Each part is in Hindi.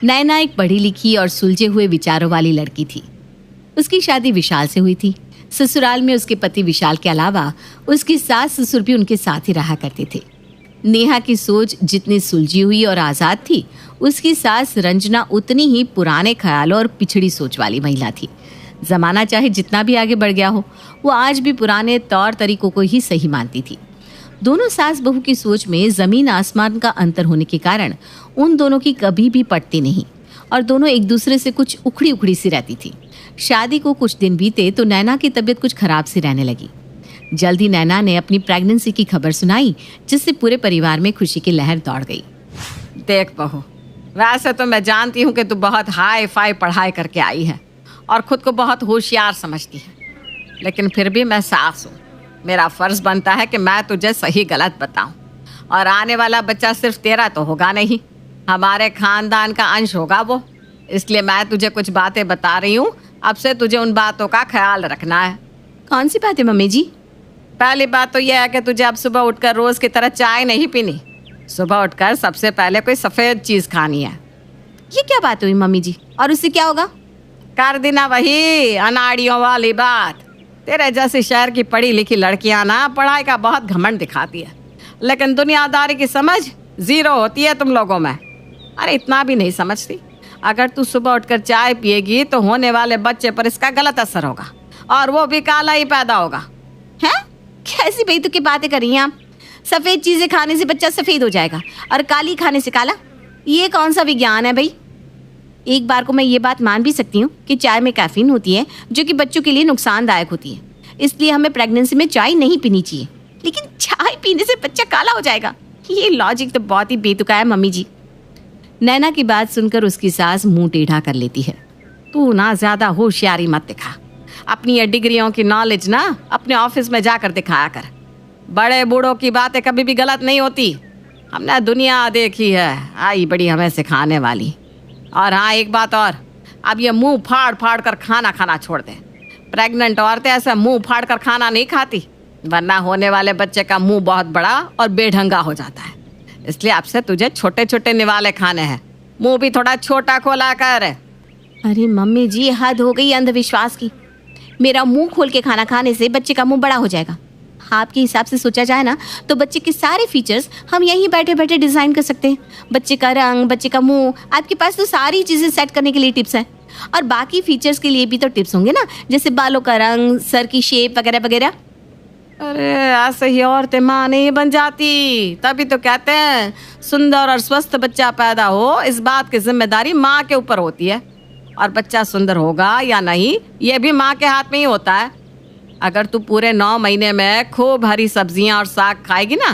नैना एक पढ़ी लिखी और सुलझे हुए विचारों वाली लड़की थी। उसकी शादी विशाल से हुई थी। ससुराल में उसके पति विशाल के अलावा उसकी सास ससुर भी उनके साथ ही रहा करते थे। नेहा की सोच जितनी सुलझी हुई और आज़ाद थी, उसकी सास रंजना उतनी ही पुराने ख्यालों और पिछड़ी सोच वाली महिला थी। जमाना चाहे जितना भी आगे बढ़ गया हो, वो आज भी पुराने तौर तरीकों को ही सही मानती थी। दोनों सास बहू की सोच में जमीन आसमान का अंतर होने के कारण उन दोनों की कभी भी पटती नहीं और दोनों एक दूसरे से कुछ उखड़ी उखड़ी सी रहती थी। शादी को कुछ दिन बीते तो नैना की तबीयत कुछ खराब सी रहने लगी। जल्दी नैना ने अपनी प्रेगनेंसी की खबर सुनाई, जिससे पूरे परिवार में खुशी की लहर दौड़ गई। देख बहू, वैसे तो मैं जानती हूँ कि तू बहुत हाई फाई पढ़ाई करके आई है और खुद को बहुत होशियार समझती है, लेकिन फिर भी मैं सास हूँ। मेरा फर्ज बनता है कि मैं तुझे सही गलत बताऊं। और आने वाला बच्चा सिर्फ तेरा तो होगा नहीं, हमारे खानदान का अंश होगा वो। इसलिए मैं तुझे कुछ बातें बता रही हूँ। अब से तुझे उन बातों का ख्याल रखना है। कौन सी बात है मम्मी जी? पहली बात तो यह है कि तुझे अब सुबह उठकर रोज की तरह चाय नहीं पीनी। सुबह उठकर सबसे पहले कोई सफ़ेद चीज़ खानी है। ये क्या बात हुई मम्मी जी? और उससे क्या होगा? कर देना वही अनाड़ियों वाली बात। तेरे जैसी शहर की पढ़ी लिखी लड़कियां ना पढ़ाई का बहुत घमंड दिखाती है, लेकिन दुनियादारी की समझ जीरो होती है तुम लोगों में। अरे इतना भी नहीं समझती। अगर तू सुबह उठकर चाय पिएगी तो होने वाले बच्चे पर इसका गलत असर होगा और वो भी काला ही पैदा होगा। हैं? कैसी बेतुकी बातें कर रही हैं आप? सफ़ेद चीज़ें खाने से बच्चा सफ़ेद हो जाएगा और काली खाने से काला? ये कौन सा विज्ञान है भाई? एक बार को मैं ये बात मान भी सकती हूँ कि चाय में कैफीन होती है जो कि बच्चों के लिए नुकसानदायक होती है, इसलिए हमें प्रेगनेंसी में चाय नहीं पीनी चाहिए। लेकिन चाय पीने से बच्चा काला हो जाएगा, ये लॉजिक तो बहुत ही बेतुका है मम्मी जी। नैना की बात सुनकर उसकी सास मुंह टेढ़ा कर लेती है। तू ना ज़्यादा होशियारी मत दिखा। अपनी ये डिग्रियों की नॉलेज ना अपने ऑफिस में जाकर दिखाया कर। बड़े बूढ़ों की बातें कभी भी गलत नहीं होती। हमने दुनिया देखी है, आई बड़ी हमें सिखाने वाली। और हाँ, एक बात और, अब ये मुंह फाड़ फाड़ कर खाना खाना छोड़ दे। प्रेग्नेंट औरतें ऐसा मुंह फाड़ कर खाना नहीं खाती, वरना होने वाले बच्चे का मुंह बहुत बड़ा और बेढंगा हो जाता है। इसलिए अब से तुझे छोटे छोटे निवाले खाने हैं, मुंह भी थोड़ा छोटा खोला कर। अरे मम्मी जी, हद हो गई अंधविश्वास की। मेरा मुंह खोल के खाना खाने से बच्चे का मुंह बड़ा हो जाएगा? आपके हिसाब से सोचा जाए ना तो बच्चे के सारे फीचर्स हम यहीं बैठे बैठे डिज़ाइन कर सकते हैं। बच्चे का रंग, बच्चे का मुंह, आपके पास तो सारी चीज़ें सेट करने के लिए टिप्स हैं। और बाकी फीचर्स के लिए भी तो टिप्स होंगे ना, जैसे बालों का रंग, सर की शेप वगैरह वगैरह। अरे ऐसे ही औरतें माँ नहीं बन जाती। तभी तो कहते हैं सुंदर और स्वस्थ बच्चा पैदा हो, इस बात की जिम्मेदारी माँ के ऊपर होती है। और बच्चा सुंदर होगा या नहीं, ये भी माँ के हाथ में ही होता है। अगर तू पूरे 9 महीने में खूब हरी सब्जियां और साग खाएगी ना,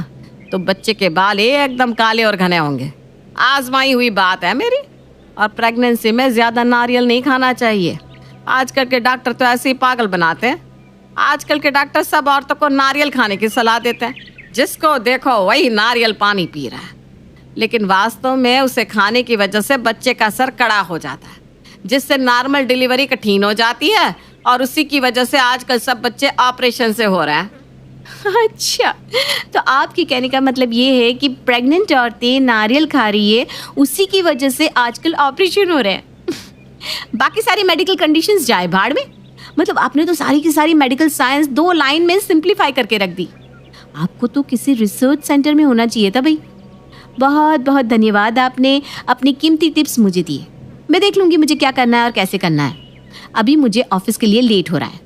तो बच्चे के बाल एकदम काले और घने होंगे। आजमाई हुई बात है मेरी। और प्रेगनेंसी में ज़्यादा नारियल नहीं खाना चाहिए। आजकल के डॉक्टर तो ऐसे ही पागल बनाते हैं। आजकल के डॉक्टर सब औरतों को नारियल खाने की सलाह देते हैं, जिसको देखो वही नारियल पानी पी रहा है। लेकिन वास्तव में उसे खाने की वजह से बच्चे का सर कड़ा हो जाता है, जिससे नॉर्मल डिलीवरी कठिन हो जाती है और उसी की वजह से आजकल सब बच्चे ऑपरेशन से हो रहे हैं। अच्छा, तो आपके कहने का मतलब ये है कि प्रेग्नेंट औरतें नारियल खा रही है, उसी की वजह से आजकल ऑपरेशन हो रहे हैं। बाकी सारी मेडिकल कंडीशंस जाए भाड़ में। मतलब आपने तो सारी की सारी मेडिकल साइंस 2 लाइन में सिंप्लीफाई करके रख दी। आपको तो किसी रिसर्च सेंटर में होना चाहिए था भाई। बहुत बहुत धन्यवाद, आपने अपनी कीमती टिप्स मुझे दिए। मैं देख लूँगी मुझे क्या करना है और कैसे करना है। अभी मुझे ऑफिस के लिए लेट हो रहा है।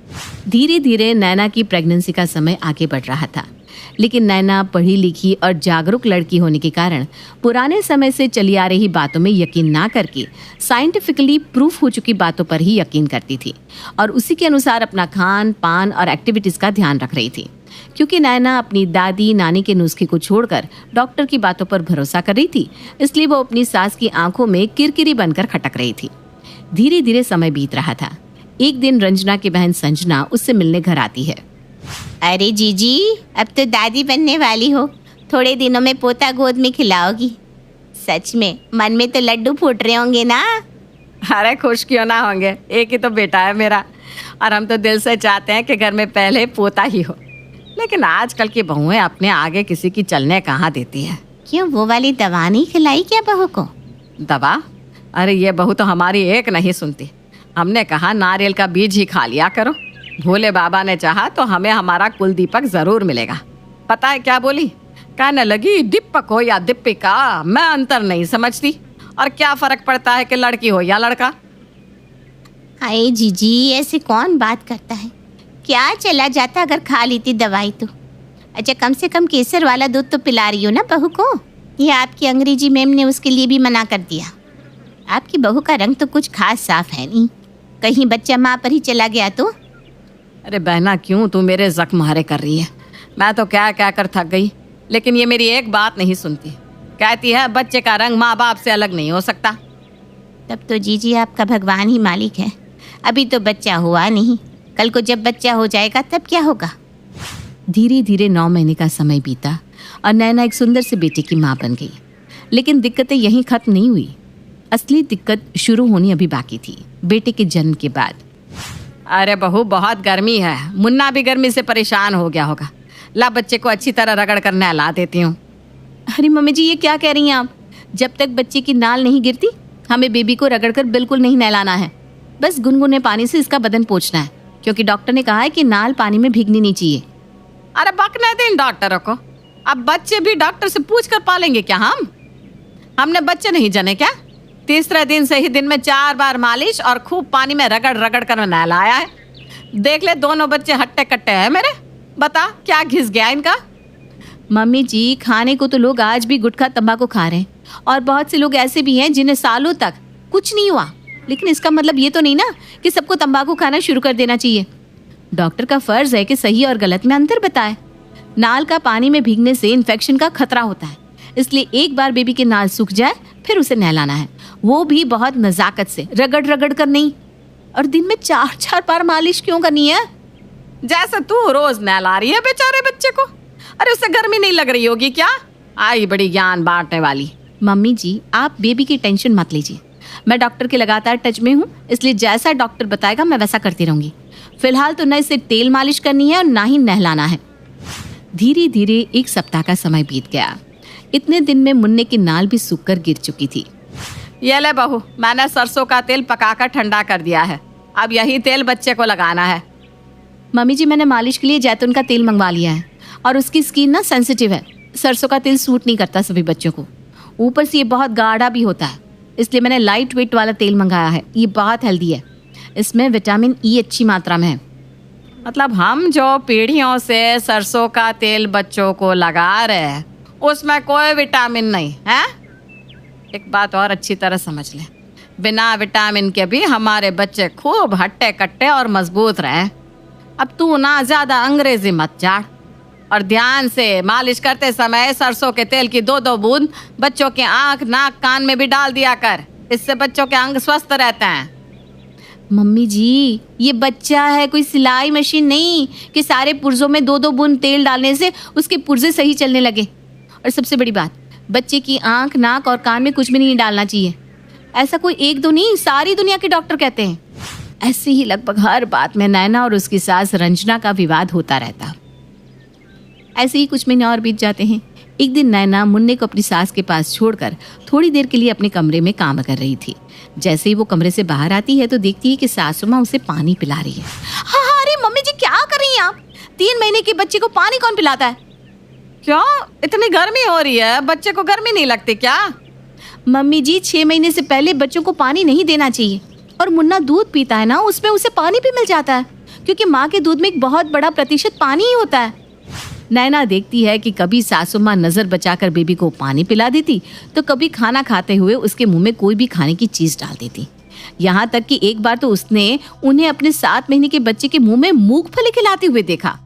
धीरे धीरे नैना की प्रेगनेंसी का समय आगे बढ़ रहा था, लेकिन नैना पढ़ी लिखी और जागरूक लड़की होने के कारण पुराने समय से चली आ रही बातों में यकीन ना करके साइंटिफिकली प्रूफ हो चुकी बातों पर ही यकीन करती थी और उसी के अनुसार अपना खान पान और एक्टिविटीज़ का ध्यान रख रही थी। क्योंकि नैना अपनी दादी नानी के नुस्खे को छोड़कर डॉक्टर की बातों पर भरोसा कर रही थी, इसलिए वो अपनी सास की आंखों में किरकिरी बनकर खटक रही थी। धीरे धीरे समय बीत रहा था। एक दिन रंजना की बहन संजना उससे मिलने घर आती है। अरे जीजी, अब तो दादी बनने वाली हो, थोड़े दिनों में पोता गोद में खिलाओगी। सच में मन में तो लड्डू फूट रहे होंगे ना? अरे खुश क्यों ना होंगे, एक ही तो बेटा है मेरा और हम तो दिल से चाहते हैं कि घर में पहले पोता ही हो। लेकिन आजकल की बहुएं अपने आगे किसी की चलने कहाँ देती है। क्यों, वो वाली दवा नहीं खिलाई क्या बहू को? दवा? अरे ये बहू तो हमारी एक नहीं सुनती। हमने कहा नारियल का बीज ही खा लिया करो। भोले बाबा ने चाहा तो हमें हमारा कुल दीपक जरूर मिलेगा। पता है क्या बोली? कहने लगी दीपक हो या दीपिका, मैं अंतर नहीं समझती, और क्या फर्क पड़ता है कि लड़की हो या लड़का। हाय जीजी, ऐसे कौन बात करता है? क्या चला जाता अगर खा लेती दवाई तो। अच्छा, कम से कम केसर वाला दूध तो पिला रही हो ना बहू को। ये आपकी अंग्रेजी मैम ने उसके लिए भी मना कर दिया। आपकी बहू का रंग तो कुछ खास साफ है नहीं, कहीं बच्चा माँ पर ही चला गया तो। अरे बहना, क्यों तू मेरे जख्म हरे कर रही है? मैं तो क्या क्या कर थक गई, लेकिन ये मेरी एक बात नहीं सुनती। कहती है बच्चे का रंग माँ बाप से अलग नहीं हो सकता। तब तो जीजी आपका भगवान ही मालिक है। अभी तो बच्चा हुआ नहीं, कल को जब बच्चा हो जाएगा तब क्या होगा। धीरे धीरे 9 महीने का समय बीता और नैना एक सुंदर से बेटे की माँ बन गई। लेकिन दिक्कतें यहीं खत्म नहीं हुई। असली दिक्कत शुरू होनी अभी बाकी थी, बेटे के जन्म के बाद। अरे बहू, बहुत गर्मी है। मुन्ना भी गर्मी से परेशान हो गया होगा। ला बच्चे को अच्छी तरह रगड़ कर नहला देती हूँ। अरे मम्मी जी, ये क्या कह रही हैं आप? जब तक बच्चे की नाल नहीं गिरती हमें बेबी को रगड़कर बिल्कुल नहीं नहलाना है। बस गुनगुने पानी से इसका बदन पोंछना है, क्योंकि डॉक्टर ने कहा है कि नाल पानी में भीगनी नहीं चाहिए। अरे बकने दे इन डॉक्टरों को। अब बच्चे भी डॉक्टर से पूछ कर पालेंगे क्या? हमने बच्चे नहीं जने क्या? तीसरे दिन से ही दिन में 4 बार मालिश और खूब पानी में रगड़ रगड़ कर नहलाया है। देख ले, दोनों बच्चे हट्टे कट्टे हैं मेरे। बता क्या घिस गया इनका? मम्मी जी, खाने को तो लोग आज भी गुटखा तंबाकू खा रहे हैं, और बहुत से लोग ऐसे भी हैं जिन्हें सालों तक कुछ नहीं हुआ। लेकिन इसका मतलब ये तो नहीं ना कि सबको तंबाकू खाना शुरू कर देना चाहिए। डॉक्टर का फर्ज है कि सही और गलत में अंतर बताए। नाल का पानी में भीगने से इन्फेक्शन का खतरा होता है, इसलिए एक बार बेबी की नाल सूख जाए फिर उसे नहलाना है, वो भी बहुत नजाकत से, रगड़ रगड़ कर नहीं। और दिन में 4-4 बार मालिश क्यों करनी है? जैसे तू रोज नहला रही है बेचारे बच्चे को। अरे उसे गर्मी नहीं लग रही होगी क्या? आई बड़ी ज्ञान बांटने वाली। मम्मी जी, आप बेबी की टेंशन मत लीजिए। मैं डॉक्टर के लगातार टच में हूँ, इसलिए जैसा डॉक्टर बताएगा मैं वैसा करती रहूंगी। फिलहाल तो न इसे तेल मालिश करनी है और ना ही नहलाना है। धीरे धीरे 1 सप्ताह का समय बीत गया। इतने दिन में मुन्ने की नाल भी सूखकर गिर चुकी थी। ये ले बहू, मैंने सरसों का तेल पकाकर ठंडा कर दिया है। अब यही तेल बच्चे को लगाना है। मम्मी जी, मैंने मालिश के लिए जैतून का तेल मंगवा लिया है, और उसकी स्किन ना सेंसिटिव है। सरसों का तेल सूट नहीं करता सभी बच्चों को। ऊपर से ये बहुत गाढ़ा भी होता है, इसलिए मैंने लाइट वेट वाला तेल मंगाया है। ये बहुत हेल्दी है, इसमें विटामिन ई अच्छी मात्रा में है। मतलब हम जो पीढ़ियों से सरसों का तेल बच्चों को लगा रहे हैं, उसमें कोई विटामिन नहीं है। एक बात और अच्छी तरह समझ ले, बिना विटामिन के भी हमारे बच्चे खूब हट्टे कट्टे और मजबूत रहे। अब तू ना ज्यादा अंग्रेजी मत झाड़, और ध्यान से मालिश करते समय सरसों के तेल की 2-2 बूंद बच्चों के आंख, नाक, कान में भी डाल दिया कर। इससे बच्चों के अंग स्वस्थ रहते हैं। मम्मी जी, ये बच्चा है, कोई सिलाई मशीन नहीं कि सारे पुर्जों में 2-2 बूंद तेल डालने से उसके पुर्जे सही चलने लगे। और सबसे बड़ी बात, बच्चे की आंख, नाक और कान में कुछ भी नहीं डालना चाहिए। ऐसा कोई 1-2 नहीं, सारी दुनिया के डॉक्टर कहते हैं। ऐसे ही लगभग हर बात में नैना और उसकी सास रंजना का विवाद होता रहता। ऐसे ही कुछ महीने और बीत जाते हैं। एक दिन नैना मुन्ने को अपनी सास के पास छोड़कर थोड़ी देर के लिए अपने कमरे में काम कर रही थी। जैसे ही वो कमरे से बाहर आती है तो देखती है कि सासू माँ उसे पानी पिला रही है। हाँ, अरे मम्मी जी, क्या कर रही हैं आप? 3 महीने के बच्चे को पानी कौन पिलाता है? क्यों, इतनी गर्मी हो रही है? बच्चे को गर्मी नहीं लगती क्या? मम्मी जी, 6 महीने से पहले बच्चों को पानी नहीं देना चाहिए। और मुन्ना दूध पीता है ना, उसमें उसे पानी भी मिल जाता है, क्योंकि माँ के दूध में एक बहुत बड़ा प्रतिशत पानी ही होता है। नैना देखती है कि कभी सासू माँ नजर बचाकर बेबी को पानी पिला देती, तो कभी खाना खाते हुए उसके मुंह में कोई भी खाने की चीज डाल देती। यहाँ तक कि एक बार तो उसने उन्हें अपने 7 महीने के बच्चे के मुंह में मूंगफली खिलाते हुए देखा,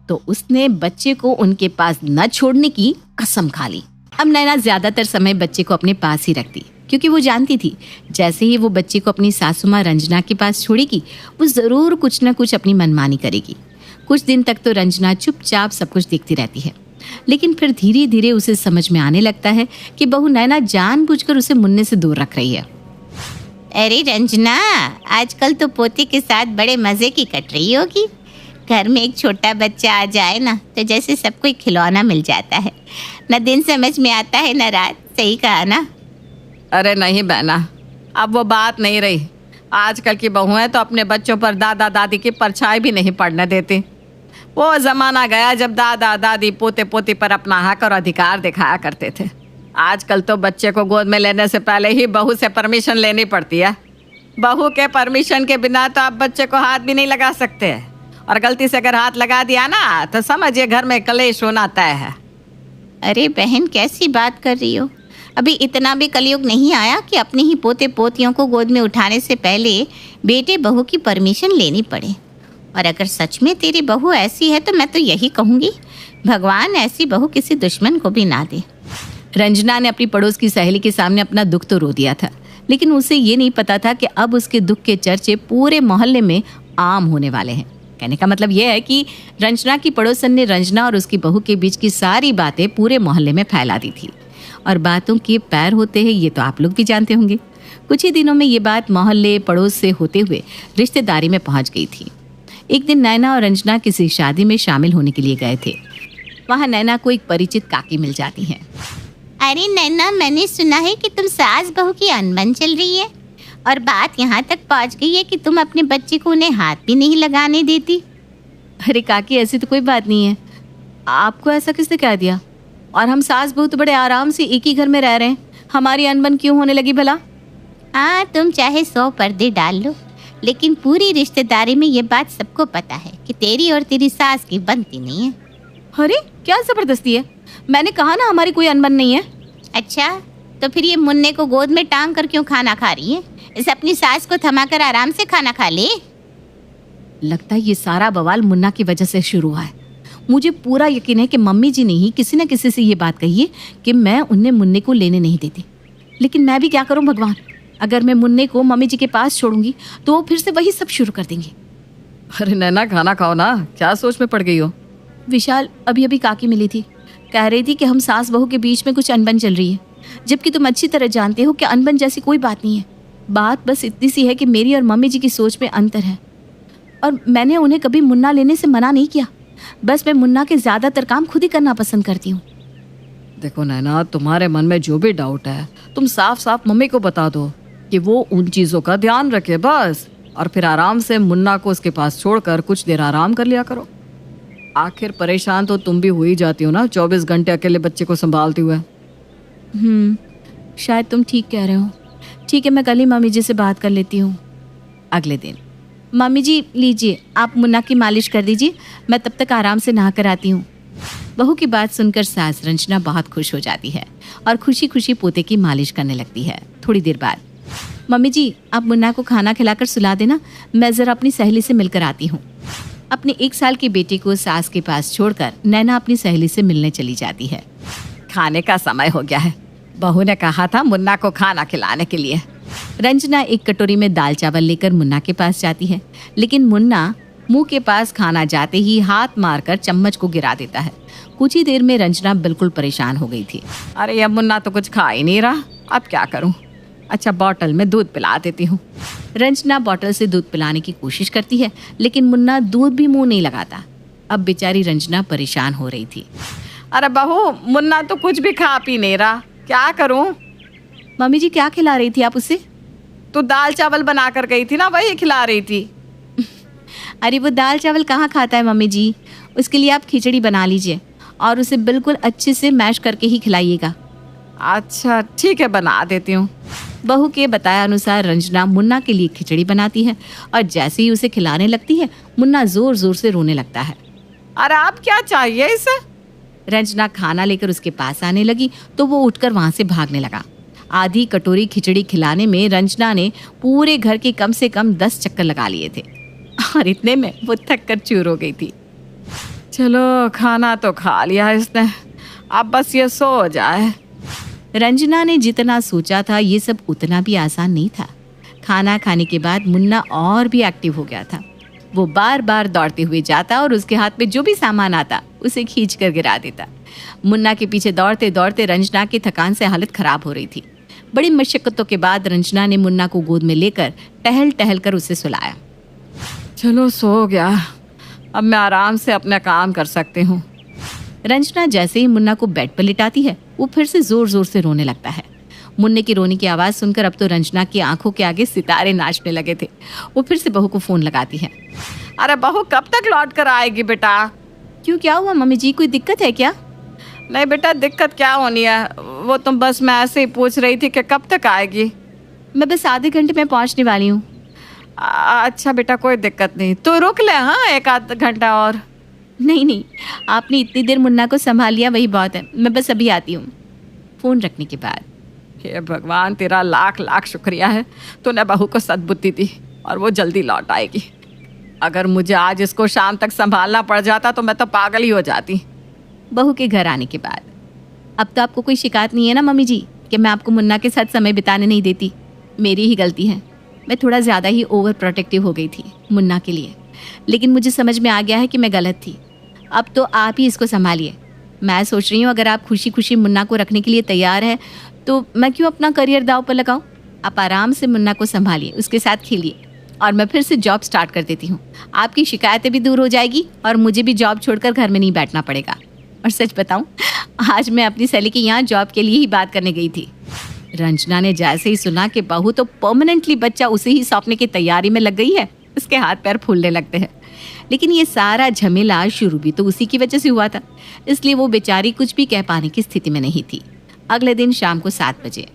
तो उसने बच्चे को उनके पास न छोड़ने की कसम खा ली। अब नैना ज्यादातर समय बच्चे को अपने पास ही रखती, क्योंकि वो जानती थी जैसे ही वो बच्चे को अपनी सासू माँ रंजना के पास छोड़ेगी, वो जरूर कुछ न कुछ अपनी मनमानी करेगी। कुछ दिन तक तो रंजना चुपचाप सब कुछ देखती रहती है, लेकिन फिर धीरे धीरे उसे समझ में आने लगता है कि बहू नैना जानबूझकर उसे मुन्ने से दूर रख रही है। अरे रंजना, आजकल तो पोते के साथ बड़े मजे की कट रही होगी। घर में एक छोटा बच्चा आ जाए ना तो जैसे सबको एक खिलौना मिल जाता है, न दिन समझ में आता है न रात। सही कहा ना? अरे नहीं बहना, अब वो बात नहीं रही। आजकल की बहुएं तो अपने बच्चों पर दादा दादी की परछाई भी नहीं पड़ने देती। वो ज़माना गया जब दादा दादी पोते पोती पर अपना हक और अधिकार दिखाया करते थे। आजकल तो बच्चे को गोद में लेने से पहले ही बहू से परमिशन लेनी पड़ती है। बहू के परमिशन के बिना तो आप बच्चे को हाथ भी नहीं लगा सकते, और गलती से अगर हाथ लगा दिया ना तो समझिए घर में कलेश होना तय है। अरे बहन, कैसी बात कर रही हो? अभी इतना भी कलयुग नहीं आया कि अपने ही पोते पोतियों को गोद में उठाने से पहले बेटे बहू की परमिशन लेनी पड़े। और अगर सच में तेरी बहू ऐसी है तो मैं तो यही कहूँगी, भगवान ऐसी बहू किसी दुश्मन को भी ना दे। रंजना ने अपनी पड़ोस की सहेली के सामने अपना दुख तो रो दिया था, लेकिन उसे ये नहीं पता था कि अब उसके दुख के चर्चे पूरे मोहल्ले में आम होने वाले हैं। कहने का मतलब यह है कि रंजना की पड़ोसन ने रंजना और उसकी बहू के बीच की सारी बातें पूरे मोहल्ले में फैला दी थी। और बातों के पैर होते हैं ये तो आप लोग भी जानते होंगे। कुछ ही दिनों में ये बात मोहल्ले पड़ोस से होते हुए रिश्तेदारी में पहुंच गई थी। एक दिन नैना और रंजना किसी शादी में शामिल होने के लिए गए थे। वहाँ नैना को एक परिचित काकी मिल जाती हैं। अरे नैना, मैंने सुना है कि तुम सास बहू की अनबन चल रही है, और बात यहाँ तक पहुँच गई है कि तुम अपने बच्चे को उन्हें हाथ भी नहीं लगाने देती। अरे काकी, ऐसी तो कोई बात नहीं है। आपको ऐसा किसने कह दिया? और हम सास बहू तो बड़े आराम से एक ही घर में रह रहे हैं, हमारी अनबन क्यों होने लगी भला? हाँ, तुम चाहे 100 पर्दे डाल लो, लेकिन पूरी रिश्तेदारी में ये बात सबको पता है कि तेरी और तेरी सास की बनती नहीं है। अरे क्या जबरदस्ती है? मैंने कहा ना हमारी कोई अनबन नहीं है। अच्छा, तो फिर ये मुन्ने को गोद में टांग कर क्यों खाना खा रही है? इसे अपनी सास को थमाकर आराम से खाना खा ले। लगता है ये सारा बवाल मुन्ना की वजह से शुरू हुआ है। मुझे पूरा यकीन है कि मम्मी जी ने ही किसी न किसी से ये बात कही है कि मैं उन्हें मुन्ने को लेने नहीं देती। लेकिन मैं भी क्या करूं भगवान, अगर मैं मुन्ने को मम्मी जी के पास छोड़ूंगी तो वो फिर से वही सब शुरू कर देंगे। अरे नैना, खाना खाओ ना, क्या सोच में पड़ गई हो? विशाल, अभी अभी काकी मिली थी, कह रही थी कि हम सास बहू के बीच में कुछ अनबन चल रही है, जबकि तुम अच्छी तरह जानते हो कि अनबन जैसी कोई बात नहीं है। बात बस इतनी सी है कि मेरी और मम्मी जी की सोच में अंतर है, और मैंने उन्हें कभी मुन्ना लेने से मना नहीं किया। बस मैं मुन्ना के ज़्यादातर काम खुद ही करना पसंद करती हूँ। देखो नैना, तुम्हारे मन में जो भी डाउट है तुम साफ साफ मम्मी को बता दो कि वो उन चीज़ों का ध्यान रखे बस, और फिर आराम से मुन्ना को उसके पास छोड़कर कुछ देर आराम कर लिया करो। आखिर परेशान तो तुम भी हो ही जाती हो ना 24 घंटे अकेले बच्चे को संभालते हुए। शायद तुम ठीक कह रहे हो। ठीक है, मैं कल ही मम्मी जी से बात कर लेती हूँ। अगले दिन, मम्मी जी लीजिए, आप मुन्ना की मालिश कर दीजिए, मैं तब तक आराम से नहा कर आती हूँ। बहू की बात सुनकर सास रंजना बहुत खुश हो जाती है और खुशी खुशी पोते की मालिश करने लगती है। थोड़ी देर बाद, मम्मी जी आप मुन्ना को खाना खिलाकर सुला देना, मैं ज़रा अपनी सहेली से मिलकर आती हूँ। अपने 1 साल के बेटे को सास के पास छोड़कर नैना अपनी सहेली से मिलने चली जाती है। खाने का समय हो गया है, बहू ने कहा था मुन्ना को खाना खिलाने के लिए। रंजना एक कटोरी में दाल चावल लेकर मुन्ना के पास जाती है, लेकिन मुन्ना मुंह के पास खाना जाते ही हाथ मारकर चम्मच को गिरा देता है। कुछ ही देर में रंजना बिल्कुल परेशान हो गई थी। अरे अब मुन्ना तो कुछ खा ही नहीं रहा, अब क्या करूं? अच्छा, बॉटल में दूध पिला देती हूँ। रंजना बॉटल से दूध पिलाने की कोशिश करती है, लेकिन मुन्ना दूध भी मुंह नहीं लगाता। अब बेचारी रंजना परेशान हो रही थी। अरे बहू, मुन्ना तो कुछ भी खा पी नहीं रहा, क्या करूं? मम्मी जी क्या खिला रही थी आप उसे? तू दाल चावल बना कर गई थी ना, वही खिला रही थी। अरे वो दाल चावल कहाँ खाता है मम्मी जी, उसके लिए आप खिचड़ी बना लीजिए और उसे बिल्कुल अच्छे से मैश करके ही खिलाइएगा। अच्छा ठीक है, बना देती हूँ। बहू के बताया अनुसार रंजना मुन्ना के लिए खिचड़ी बनाती है और जैसे ही उसे खिलाने लगती है मुन्ना जोर जोर से रोने लगता है। अरे आप क्या चाहिए इसे? रंजना खाना लेकर उसके पास आने लगी तो वो उठकर वहां से भागने लगा। आधी कटोरी खिचड़ी खिलाने में रंजना ने पूरे घर के कम से कम 10 चक्कर लगा लिए थे और इतने में वो थक कर चूर हो गई थी। चलो खाना तो खा लिया इसने, अब बस ये सो जाए। रंजना ने जितना सोचा था ये सब उतना भी आसान नहीं था। खाना खाने के बाद मुन्ना और भी एक्टिव हो गया था। वो बार बार दौड़ते हुए जाता और उसके हाथ में जो भी सामान आता उसे खींच कर गिरा देता। मुन्ना के पीछे दौड़ते दौड़ते रंजना की थकान से हालत खराब हो रही थी। बड़ी मशक्कतों के बाद रंजना ने मुन्ना को गोद में लेकर टहल टहल कर उसे सुलाया। चलो सो गया, अब मैं आराम से अपना काम कर सकती हूँ। रंजना जैसे ही मुन्ना को बेड पर लिटाती है वो फिर से जोर जोर से रोने लगता है। मुन्ने की रोने की आवाज़ सुनकर अब तो रंजना की आंखों के आगे सितारे नाचने लगे थे। वो फिर से बहू को फ़ोन लगाती है। अरे बहू कब तक लौट कर आएगी बेटा? क्यों, क्या हुआ मम्मी जी, कोई दिक्कत है क्या? नहीं बेटा, दिक्कत क्या होनी है, वो तुम बस मैं ऐसे ही पूछ रही थी कि कब तक आएगी। मैं बस आधे घंटे में पहुंचने वाली हूँ। अच्छा बेटा, कोई दिक्कत नहीं, तो रुक ले, हाँ, एक आध घंटा और। नहीं नहीं, आपने इतनी देर मुन्ना को संभाल लिया वही बहुत है, मैं बस अभी आती हूँ। फ़ोन रखने के बाद, हे भगवान, तेरा लाख लाख शुक्रिया है, तूने बहू को सद्बुद्धि दी और वो जल्दी लौट आएगी। अगर मुझे आज इसको शाम तक संभालना पड़ जाता तो मैं तो पागल ही हो जाती। बहू के घर आने के बाद अब तो आपको कोई शिकायत नहीं है ना मम्मी जी कि मैं आपको मुन्ना के साथ समय बिताने नहीं देती? मेरी ही गलती है, मैं थोड़ा ज़्यादा ही ओवर प्रोटेक्टिव हो गई थी मुन्ना के लिए, लेकिन मुझे समझ में आ गया है कि मैं गलत थी। अब तो आप ही इसको संभालिए। मैं सोच रही हूँ अगर आप खुशी खुशी मुन्ना को रखने के लिए तैयार हैं तो मैं क्यों अपना करियर दांव पर लगाऊँ। आप आराम से मुन्ना को संभालिए, उसके साथ खेलिए और मैं फिर से जॉब स्टार्ट कर देती हूँ। आपकी शिकायतें भी दूर हो जाएगी और मुझे भी जॉब छोड़कर घर में नहीं बैठना पड़ेगा। और सच बताऊँ, आज मैं अपनी सहेली के यहाँ जॉब के लिए ही बात करने गई थी। रंजना ने जैसे ही सुना कि बहू तो परमानेंटली बच्चा उसे ही सौंपने की तैयारी में लग गई है, उसके हाथ पैर फूलने लगते हैं। लेकिन ये सारा झमेला शुरू भी तो उसी की वजह से हुआ था, इसलिए वो बेचारी कुछ भी कह पाने की स्थिति में नहीं थी। अगले दिन शाम को 7 बजे,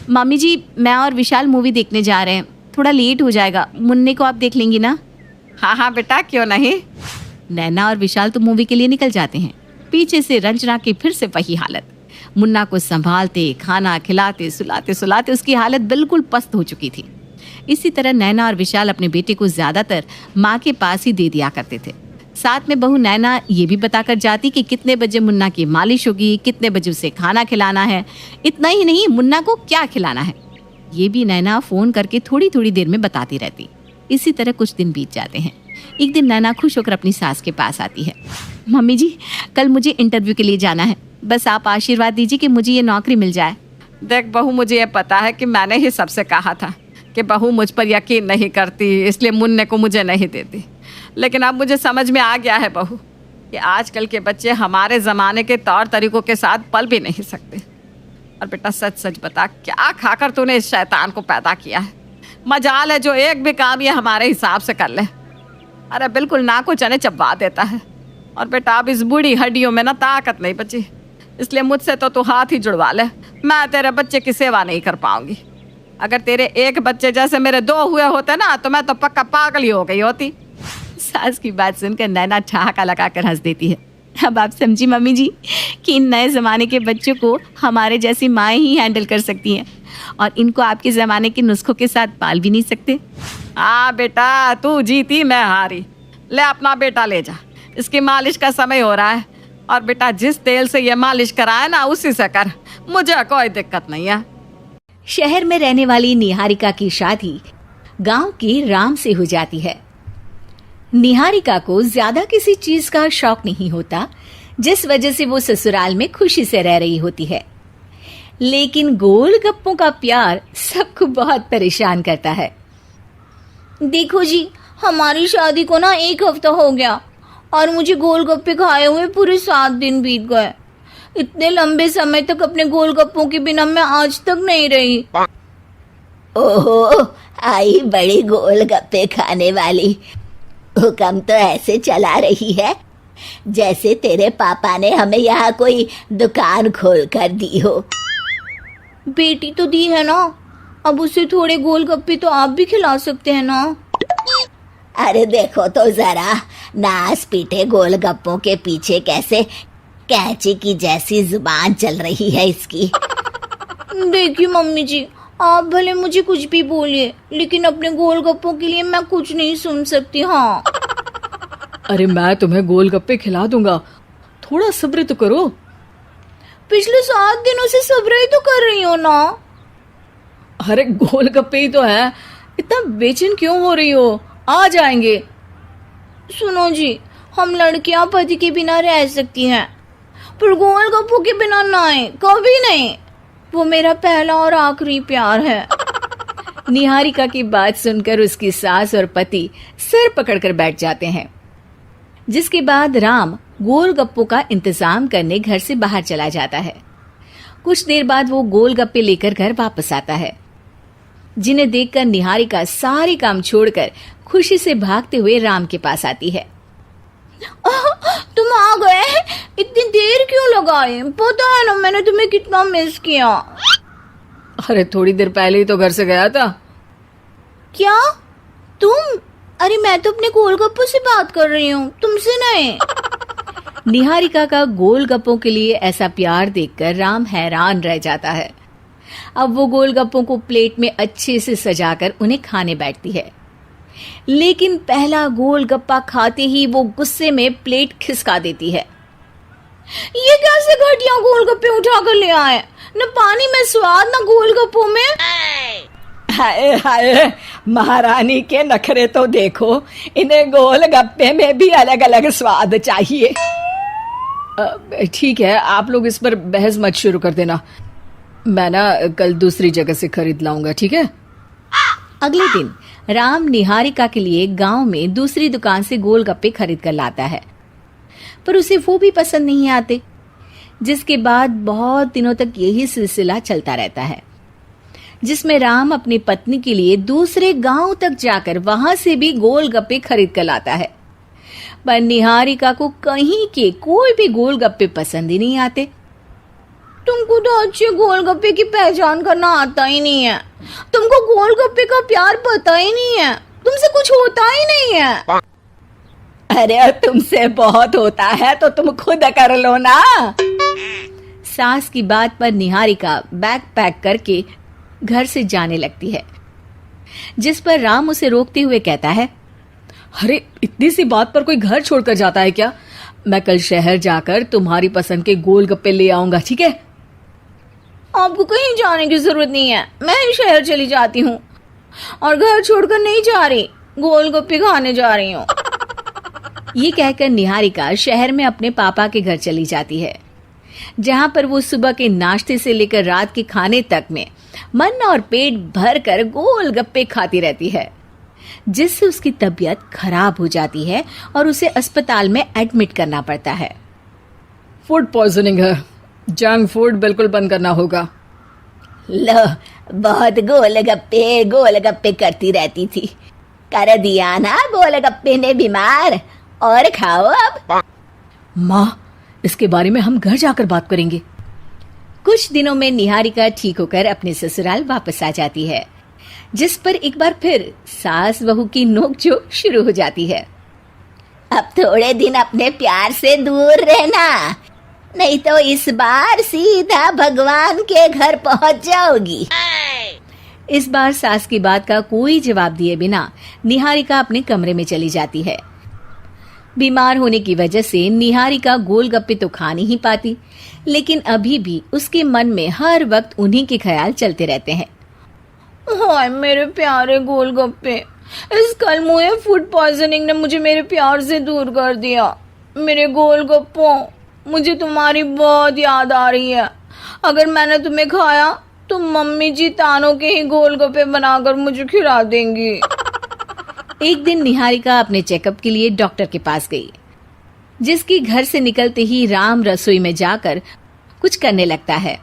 मम्मी जी मैं और विशाल मूवी देखने जा रहे हैं, थोड़ा लेट हो जाएगा, मुन्ने को आप देख लेंगी ना? हाँ हाँ बेटा, क्यों नहीं। नैना और विशाल तो मूवी के लिए निकल जाते हैं। पीछे से रंजना की फिर से वही हालत। मुन्ना को संभालते, खाना खिलाते, सुलाते सुलाते उसकी हालत बिल्कुल पस्त हो चुकी थी। इसी तरह नैना और विशाल अपने बेटे को ज़्यादातर माँ के पास ही दे दिया करते थे। साथ में बहू नैना ये भी बताकर जाती कि कितने बजे मुन्ना की मालिश होगी, कितने बजे उसे खाना खिलाना है। इतना ही नहीं, मुन्ना को क्या खिलाना है ये भी नैना फ़ोन करके थोड़ी थोड़ी देर में बताती रहती। इसी तरह कुछ दिन बीत जाते हैं। एक दिन नैना खुश होकर अपनी सास के पास आती है। मम्मी जी, कल मुझे इंटरव्यू के लिए जाना है, बस आप आशीर्वाद दीजिए कि मुझे ये नौकरी मिल जाए। देख बहू, मुझे ये पता है कि मैंने ही सबसे कहा था कि बहू मुझ पर यकीन नहीं करती, इसलिए मुन्ने को मुझे नहीं देती। लेकिन अब मुझे समझ में आ गया है बहू कि आजकल के बच्चे हमारे ज़माने के तौर तरीक़ों के साथ पल भी नहीं सकते। और बेटा सच सच बता, क्या खाकर तूने इस शैतान को पैदा किया है? मजाल है जो एक भी काम ये हमारे हिसाब से कर ले। अरे बिल्कुल नाक को चने चबा देता है। और बेटा अब इस बूढ़ी हड्डियों में ना ताकत नहीं बची, इसलिए मुझसे तो तू हाथ ही जुड़वा ले, मैं तेरे बच्चे की सेवा नहीं कर पाऊंगी। अगर तेरे एक बच्चे जैसे मेरे 2 हुए होते ना तो मैं तो पक्का पागल ही हो गई होती। सास की बात सुनकर नैना ठहाका लगाकर हंस देती है। अब आप समझी मम्मी जी कि इन नए ज़माने के बच्चों को हमारे जैसी माएँ ही हैंडल कर सकती हैं और इनको आपके ज़माने के नुस्खों के साथ पाल भी नहीं सकते। हाँ बेटा, तू जीती मैं हारी। ले अपना बेटा ले जा, इसकी मालिश का समय हो रहा है। और बेटा जिस तेल से ये मालिश कराए ना उसी से कर, मुझे कोई दिक्कत नहीं है। शहर में रहने वाली निहारिका की शादी गांव के राम से हो जाती है। निहारिका को ज्यादा किसी चीज का शौक नहीं होता, जिस वजह से वो ससुराल में खुशी से रह रही होती है। लेकिन गोलगप्पों का प्यार सबको बहुत परेशान करता है। देखो जी, हमारी शादी को ना 1 हफ्ता हो गया और मुझे गोलगप्पे खाए हुए पूरे 7 दिन बीत गए। इतने लंबे समय तक अपने गोलगप्पों के बिना मैं आज तक नहीं रही। ओहो, आई बड़ी गोलगप्पे खाने वाली। हुक्म तो ऐसे चला रही है जैसे तेरे पापा ने हमें यहाँ कोई दुकान खोल कर दी हो। बेटी तो दी है ना, अब उसे थोड़े गोलगप्पे तो आप भी खिला सकते हैं ना। अरे देखो तो जरा, नास पीटे गोलगप्पों के पीछे कैसे कैंची की जैसी जुबान चल रही है इसकी। देखिए मम्मी जी, आप भले मुझे कुछ भी बोलिए, लेकिन अपने गोलगप्पों के लिए मैं कुछ नहीं सुन सकती। हाँ, अरे मैं तुम्हें गोलगप्पे खिला दूंगा, थोड़ा सब्र तो करो। पिछले 7 दिनों से सब्र ही तो कर रही हो ना। अरे गोलगप्पे ही तो है, इतना बेचैन क्यों हो रही हो? आ जाएंगे। सुनो जी, हम लड़कियां पति के बिना रह सकती हैं, पर गोलगप्पों के बिना नहीं, कभी नहीं। वो मेरा पहला और आखिरी प्यार है। निहारिका की बात सुनकर उसकी सास और पति सिर पकड़कर बैठ जाते हैं। जिसके बाद राम गोलगप्पों का इंतजाम करने घर से बाहर चला जाता है। कुछ देर बाद वो गोलगप्पे लेकर घर वापस आता है, जिन्हें देखकर निहारिका सारे काम छोड़कर खुशी से भागते हुए राम के पास आती है। तुम आ गए? इतनी देर क्यों लगाई? पता है ना मैंने तुम्हें कितना मिस किया। अरे थोड़ी देर पहले ही तो घर से गया था। क्या तुम? अरे मैं तो अपने गोलगप्पों से बात कर रही हूँ, तुमसे नहीं। निहारिका का गोलगप्पों के लिए ऐसा प्यार देखकर राम हैरान रह जाता है। अब वो गोलगप्पों को प्लेट में अच्छे से सजाकर उन्हें खाने बैठती है, लेकिन पहला गोलगप्पा खाते ही वो गुस्से में प्लेट खिसका देती है। ये कैसे घटिया गोलगप्पे उठा कर ले आए? न पानी में स्वाद न गोलगप्पों में। हाय हाय, महारानी के नखरे तो देखो, इन्हें गोलगप्पे में भी अलग अलग स्वाद चाहिए। ठीक है, आप लोग इस पर बहस मत शुरू कर देना। मैं ना कल दूसरी जगह से खरीद लाऊंगा, ठीक है? अगले दिन राम निहारिका के लिए गांव में दूसरी दुकान से गोलगप्पे खरीद कर लाता है, पर उसे वो भी पसंद नहीं आते, जिसके बाद बहुत दिनों तक यही सिलसिला चलता रहता है, जिसमें राम अपनी पत्नी के लिए दूसरे गांव तक जाकर वहां से भी गोलगप्पे खरीद कर लाता है, पर निहारिका को कहीं के कोई भी गोलगप्पे पसंद ही नहीं आते। तुमको तो अच्छे गोलगप्पे की पहचान करना आता ही नहीं है। तुमको गोलगप्पे का प्यार पता ही नहीं है। तुमसे कुछ होता ही नहीं है। अरे तुमसे बहुत होता है तो तुम खुद कर लो ना। सास की बात पर निहारिका बैग पैक करके घर से जाने लगती है, जिस पर राम उसे रोकते हुए कहता है, अरे इतनी सी बात पर कोई घर छोड़कर जाता है क्या? मैं कल शहर जाकर तुम्हारी पसंद के गोलगप्पे ले आऊंगा, ठीक है? आपको कहीं जाने की जरूरत नहीं है। मैं ही शहर चली जाती हूँ और घर छोड़कर नहीं जा रही, गोलगप्पे खाने जा रही हूँ। ये कहकर निहारिका शहर में अपने पापा के घर चली जाती है, जहां पर वो सुबह के नाश्ते से लेकर रात के खाने तक में मन और पेट भर कर गोलगप्पे खाती रहती है, जिससे उसकी तबीयत खराब हो जाती है और उसे अस्पताल में एडमिट करना पड़ता है। फूड पॉइजनिंग है, जंक फूड बिल्कुल बंद करना होगा। लो, बहुत गोलगप्पे करती रहती थी, कर दिया ना गोलगप्पे ने बीमार। और खाओ अब। माँ, इसके बारे में हम घर जाकर बात करेंगे। कुछ दिनों में निहारिका ठीक होकर अपने ससुराल वापस आ जाती है, जिस पर एक बार फिर सास बहू की नोकझोंक शुरू हो जाती है। अब थोड़े दिन अपने प्यार से दूर रहना, नहीं तो इस बार सीधा भगवान के घर पहुंच जाओगी। इस बार सास की बात का कोई जवाब दिए बिना निहारिका अपने कमरे में चली जाती है। बीमार होने की वजह से निहारिका गोलगप्पे तो खा नहीं पाती, लेकिन अभी भी उसके मन में हर वक्त उन्हीं के ख्याल चलते रहते हैं। हाय मेरे प्यारे गोलगप्पे, इस कल मुझे फूड पॉइजनिंग ने मुझे मेरे प्यार से दूर कर दिया। मेरे गोलगप्पों, मुझे तुम्हारी बहुत याद आ रही है। अगर मैंने तुम्हें खाया तो मम्मी जी तानों के ही गोलगप्पे बनाकर मुझे खिला देंगी। एक दिन निहारिका अपने चेकअप के लिए डॉक्टर के पास गई, जिसकी घर से निकलते ही राम रसोई में जाकर कुछ करने लगता है।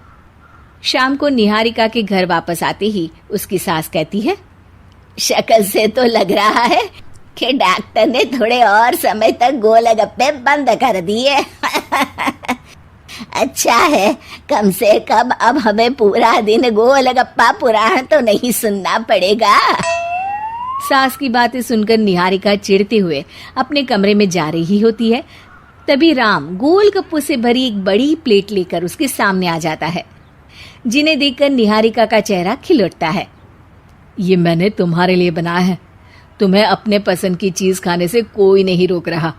शाम को निहारिका के घर वापस आते ही उसकी सास कहती है, शक्ल से तो लग रहा है कि डॉक्टर ने थोड़े और समय तक गोलगप्पे बंद कर दिए। अच्छा है, कम से कम अब हमें पूरा दिन गोलगप्पा पुराण तो नहीं सुनना पड़ेगा। सास की बातें सुनकर निहारिका चिढ़ते हुए अपने कमरे में जा रही होती है। तभी राम गोलगप्पों से भरी एक बड़ी प्लेट लेकर उसके सामने आ जाता है, जिन्हें देखकर निहारिका का चेहरा खिल उठता है। ये मैंने तुम्हारे लिए बनाया है। तुम्हें अपने पसंद की चीज खाने से कोई नहीं रोक रहा।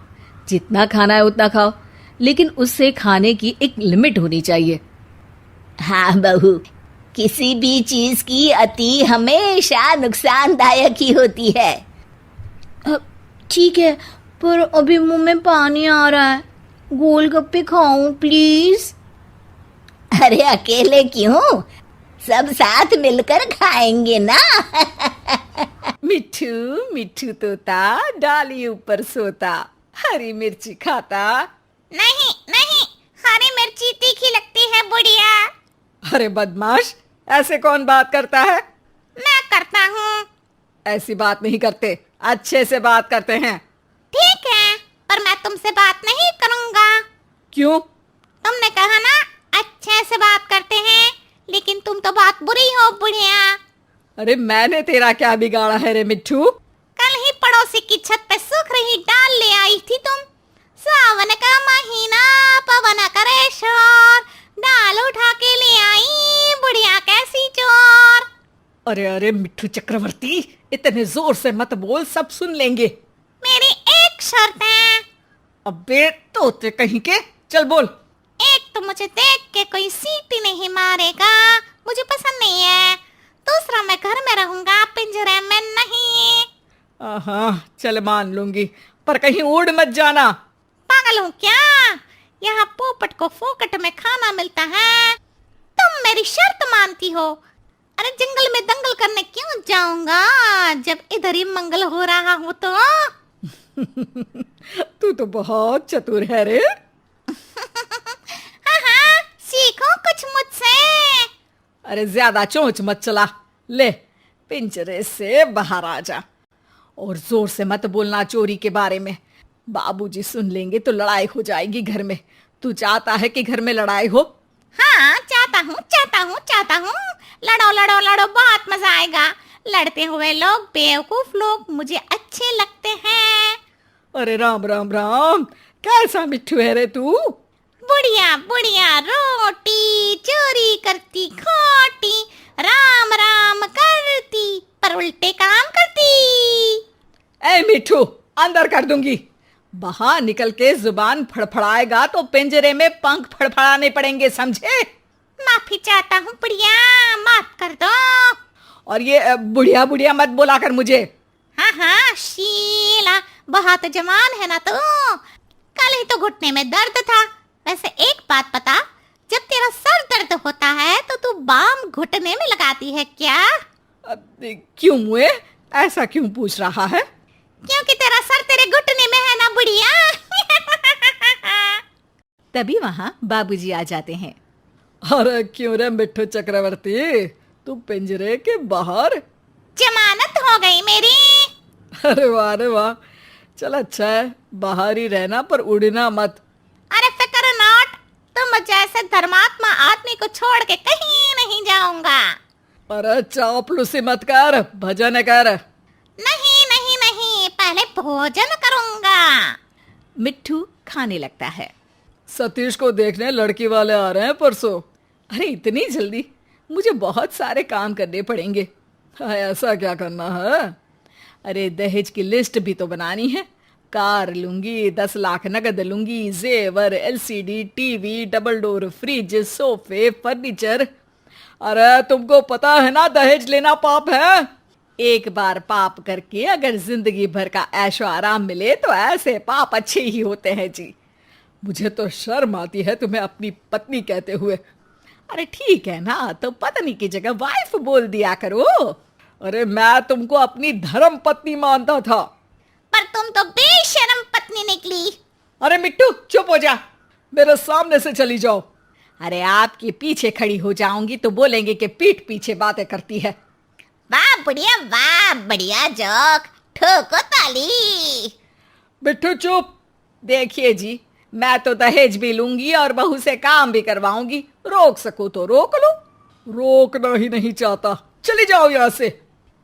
जितना खाना है उतना खाओ, लेकिन उससे खाने की एक लिमिट होनी चाहिए। हाँ बहू, किसी भी चीज की अति हमेशा नुकसानदायक ही होती है। ठीक है, पर अभी मुंह में पानी आ रहा है। गोलगप्पे खाऊं प्लीज? अरे अकेले क्यों, सब साथ मिलकर खाएंगे ना। मिठू मिठू तोता डाली ऊपर सोता, हरी मिर्ची खाता। नहीं नहीं, हरी मिर्ची तीखी लगती है बुढ़िया। अरे बदमाश, ऐसे कौन बात करता है? मैं करता हूँ। ऐसी बात नहीं करते, अच्छे से बात करते हैं। ठीक है, पर मैं तुमसे बात नहीं करूँगा। क्यों? तुमने कहा ना अच्छे से बात करते हैं, लेकिन तुम तो बहुत बुरी हो बुढ़िया। अरे मैंने तेरा क्या बिगाड़ा है रे मिट्ठू? कल ही पड़ोसी की छत पे सूख रही डाल ले आई थी तुम। सावन का महीना पवन करे शोर, डाल उठा के ले आई बुढ़िया कैसी चोर। अरे अरे मिट्ठू चक्रवर्ती, इतने जोर से मत बोल, सब सुन लेंगे। मेरी एक शर्त है। अबे तोते कहीं के, चल बोल। एक तो मुझे देख के कोई सीटी नहीं मारेगा, मुझे पसंद नहीं है। दूसरा, मैं घर में रहूंगा, पिंजरे में नहीं। हाँ चल मान लूंगी, पर कहीं उड़ मत जाना। पागल हूँ क्या? यहाँ पोपट को फोकट में खाना मिलता है, तुम मेरी शर्त मानती हो? अरे जंगल में दंगल करने क्यों जाऊंगा, जब इधर ही मंगल हो रहा हो तो। तू तो बहुत चतुर है रे। हाँ, सीखो कुछ मुझसे। अरे ज्यादा चोंच मत चला, ले पिंजरे से बाहर आ जा। और जोर से मत बोलना चोरी के बारे में, बाबूजी सुन लेंगे तो लड़ाई हो जाएगी घर में। तू चाहता है कि घर में लड़ाई हो? हाँ, चाहता हूँ। लड़ो लड़ो लड़ो, बहुत मजा आएगा। लड़ते हुए लोग, बेवकूफ लोग मुझे अच्छे लगते हैं। अरे राम राम राम, कैसा मिट्ठू है रे तू? बुढ़िया बुढ़िया रोटी चोरी करती खोटी, राम राम करती पर उल्टे काम करती। ए मिट्ठू, अंदर कर दूंगी। बाहर निकल के जुबान फड़फड़ाएगा तो पिंजरे में पंख फड़फड़ाने पड़ेंगे, समझे? माफी चाहता हूँ बुढ़िया, माफ कर दो। और ये बुढ़िया बुढ़िया मत बोला कर मुझे। हाँ, शीला बहुत जवान है ना तू। कल ही तो घुटने में दर्द था। वैसे एक बात बता, जब तेरा सर दर्द होता है तो तू बाम घुटने में लगाती है क्या? क्यों हुए? ऐसा क्यों पूछ रहा है? क्योंकि तेरा सर तेरे घुटने में है ना बुढ़िया। तभी वहां बाबूजी आ जाते हैं। अरे क्यों रे मिट्ठू चक्रवर्ती, तू पिंजरे के बाहर? जमानत हो गई मेरी। अरे वाह, चल अच्छा है, बाहर ही रहना पर उड़ना मत। अरे फिक्र नॉट, तुम जैसे धर्मात्मा आदमी को छोड़ के कहीं नहीं जाऊंगा। अरे चापलूसी मत कर, भजन कर। नहीं, पहले भोजन करूंगा। मिट्ठू खाने लगता है। सतीश को देखने लड़की वाले आ रहे हैं परसों। अरे इतनी जल्दी? मुझे बहुत सारे काम करने पड़ेंगे। ऐसा क्या करना है? अरे दहेज की लिस्ट भी तो बनानी है। कार लूंगी, 10 लाख नगद लूंगी, जेवर, LCD, TV, double door fridge, सोफे, फर्नीचर। अरे तुमको पता है ना दहेज लेना पाप है। एक बार पाप करके अगर जिंदगी भर का ऐशो आराम मिले तो ऐसे पाप अच्छे ही होते हैं जी। मुझे तो शर्म आती है तुम्हें अपनी पत्नी कहते हुए। अरे ठीक है ना, तो पत्नी की जगह वाइफ बोल दिया करो। अरे मैं तुमको अपनी धर्म पत्नी मानता था। पर तुम तो बेशर्म पत्नी निकली। अरे मिट्टू चुप हो जा, मेरे सामने से चली जाओ। अरे आपके पीछे खड़ी हो जाऊंगी तो बोलेंगे कि पीठ पीछे बातें करती है। वाह बढ़िया जोक, ठोको ताली। मिट्टू चुप। देखिए जी, मैं तो दहेज भी लूंगी और बहू से काम भी करवाऊंगी। रोक सको तो रोक लो, रोकना ही नहीं चाहता। चली जाओ यहाँ से।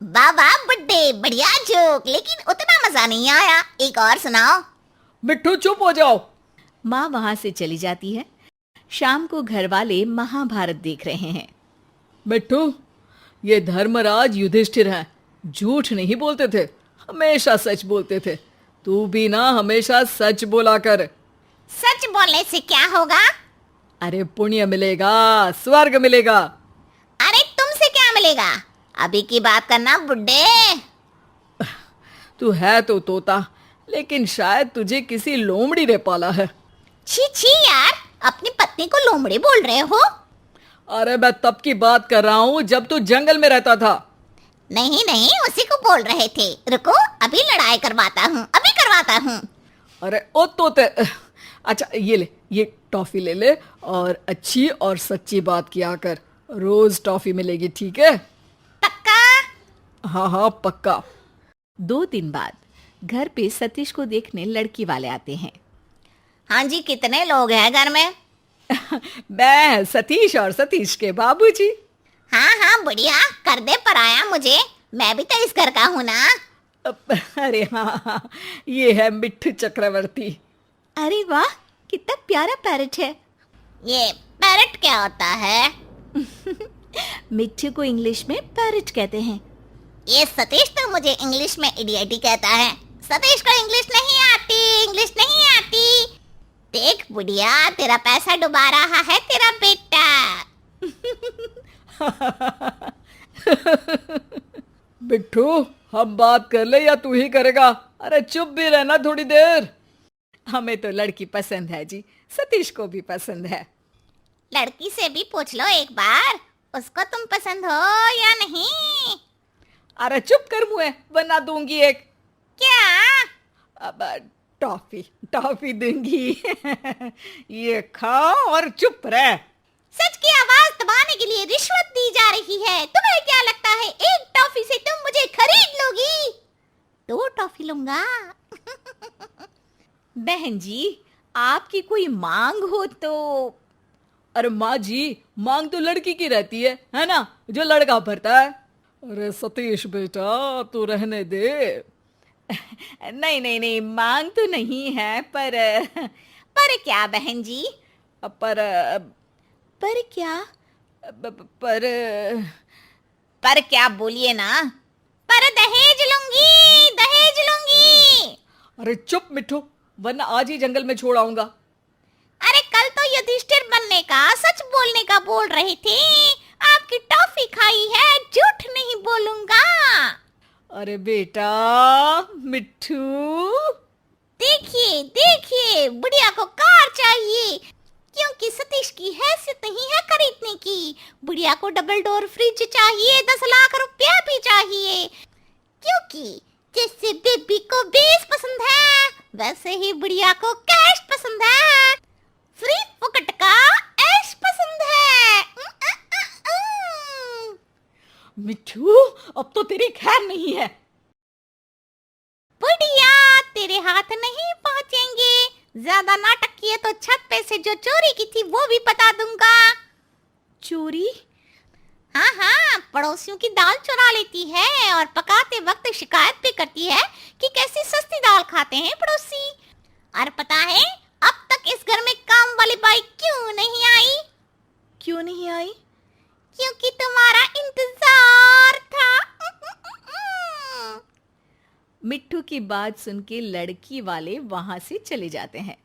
वाह बुड्ढे, बढ़िया जोक, लेकिन उतना मजा नहीं आया, एक और सुनाओ। मिट्टू चुप हो जाओ। माँ वहां से चली जाती है। शाम को घर वाले महाभारत देख रहे हैं। मिट्टू, ये धर्मराज युधिष्ठिर हैं, झूठ नहीं बोलते थे, हमेशा सच बोलते थे। तू भी ना हमेशा सच बोला कर। सच बोलने से क्या होगा? अरे पुण्य मिलेगा, स्वर्ग मिलेगा। अरे तुमसे क्या मिलेगा? अभी की बात करना बुड्ढे। तू है तो तोता, लेकिन शायद तुझे किसी लोमड़ी ने पाला है। छी यार, अपनी पत्नी को लोमड़ी बोल रहे हो? अरे मैं तब की बात कर रहा हूँ जब तू जंगल में रहता था। नहीं, उसी को बोल रहे थे। रुको, अभी लड़ाई करवाता हूँ। अरे ओ तोते, अच्छा ये ले, ये टॉफी ले ले और अच्छी और सच्ची बात किया कर। रोज टॉफी मिलेगी, ठीक है? पक्का? हाँ हाँ पक्का। 2 दिन बाद घर पे सतीश को देखने लड़की वाले आते हैं। हाँ जी, कितने लोग हैं घर में? मैं सतीश और सतीश के बाबूजी। हाँ हाँ बढ़िया, कर दे पराया मुझे, मैं भी तो इस घर का हूँ ना। अरे हाँ, ये है मिट्ठू चक्रवर्ती। अरे वाह, कितना प्यारा पैरट है। ये पैरट क्या होता है? मिट्ठू को इंग्लिश में पैरट कहते हैं। ये सतीश तो मुझे इंग्लिश में इडियटी कहता है। सतीश को इंग्लिश नहीं आती, इंग्लिश नहीं आती। देख बुढ़िया, तेरा पैसा डुबा रहा है तेरा बेटा। मिट्ठू, हम बात कर ले या तू ही करेगा? अरे चुप भी रहना थोड़ी देर। हमें तो लड़की पसंद है जी, सतीश को भी पसंद है। लड़की से भी पूछ लो एक बार, उसको तुम पसंद हो या नहीं? अरे चुप कर मुँह, वरना दूंगी एक। क्या? अब टॉफी टॉफी दूंगी। ये खा और चुप रह। सच की आवाज दबाने के लिए रिश्वत दी जा रही है। तुम्हें क्या लगता है एक टॉफी से तुम मुझे खरीद लोगी? 2 टॉफी लूंगा। बहन जी, आपकी कोई मांग हो तो? अरे माँ जी, मांग तो लड़की की रहती है ना, जो लड़का भरता है। अरे सतीश बेटा, तू रहने दे। नहीं नहीं नहीं, मांग तो नहीं है, पर क्या बहन जी? पर क्या? पर क्या बोलिए ना। पर दहेज लूंगी, दहेज लूंगी। अरे चुप मिट्ठू, वरना आज ही जंगल में छोड़ आऊंगा। अरे कल तो युधिष्ठिर बनने का, सच बोलने का बोल रहे थे। आपकी टॉफी खाई है, झूठ नहीं बोलूंगा। अरे बेटा मिट्ठू, देखिए देखिए, बुढ़िया को कार चाहिए, क्योंकि सतीश की हैसियत नहीं है खरीदने की। बुढ़िया को डबल डोर फ्रिज चाहिए, 10 लाख रुपया भी चाहिए, क्योंकि जैसे बेबी को बेस पसंद है, वैसे ही बुढ़िया को कैश पसंद है। फ्री फुकट का ऐश पसंद है। मिट्ठू, अब तो तेरी खैर नहीं है। बुढ़िया, तेरे हाथ नहीं पहुंचेंगे। ज्यादा नाटक किए तो छत पे से जो चोरी की थी वो भी बता दूंगा। चोरी? हाँ हाँ, पड़ोसियों की दाल चुरा लेती है और पकाते वक्त शिकायत भी करती है कि कैसी सस्ती दाल खाते हैं पड़ोसी। और पता है अब तक इस घर में काम वाली बाई क्यों नहीं आई? क्यों नहीं आई? क्योंकि तुम्हारा इंतजार था। मिट्ठू की बात सुन के लड़की वाले वहां से चले जाते हैं।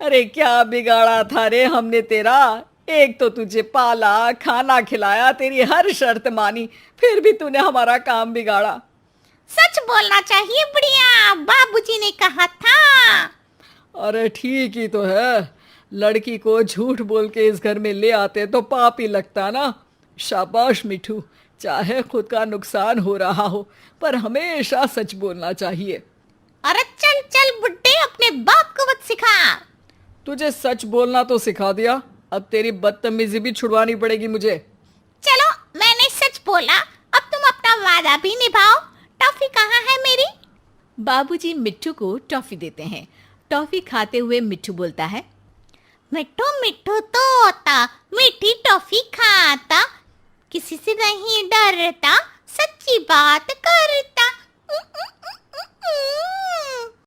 अरे क्या बिगाड़ा था रे हमने तेरा। एक तो तुझे पाला, खाना खिलाया, तेरी हर शर्त मानी, फिर भी तूने हमारा काम बिगाड़ा। सच बोलना चाहिए बुढ़िया, बाबूजी ने कहा था। अरे ठीक ही तो है, लड़की को झूठ बोल के इस घर में ले आते तो पाप ही लगता ना। शाबाश मिठू, चाहे खुद का नुकसान हो रहा हो, पर हमेशा सच बोलना चाहिए। अरे चल चल बुड्ढे, अपने बाप को मत सिखा। तुझे सच बोलना तो सिखा दिया, अब तेरी बदतमीजी भी छुड़वानी पड़ेगी मुझे। चलो, मैंने सच बोला, अब तुम अपना वादा भी निभाओ। टॉफी कहाँ है मेरी? बाबूजी मिट्ठू को टॉफी देते हैं। टॉफी खाते हुए मिट्ठू बोलता है, मिट्ठू मिट्ठू तोता, मीठी टॉफी खाता, किसी से नहीं डरता, सच्ची बात करता।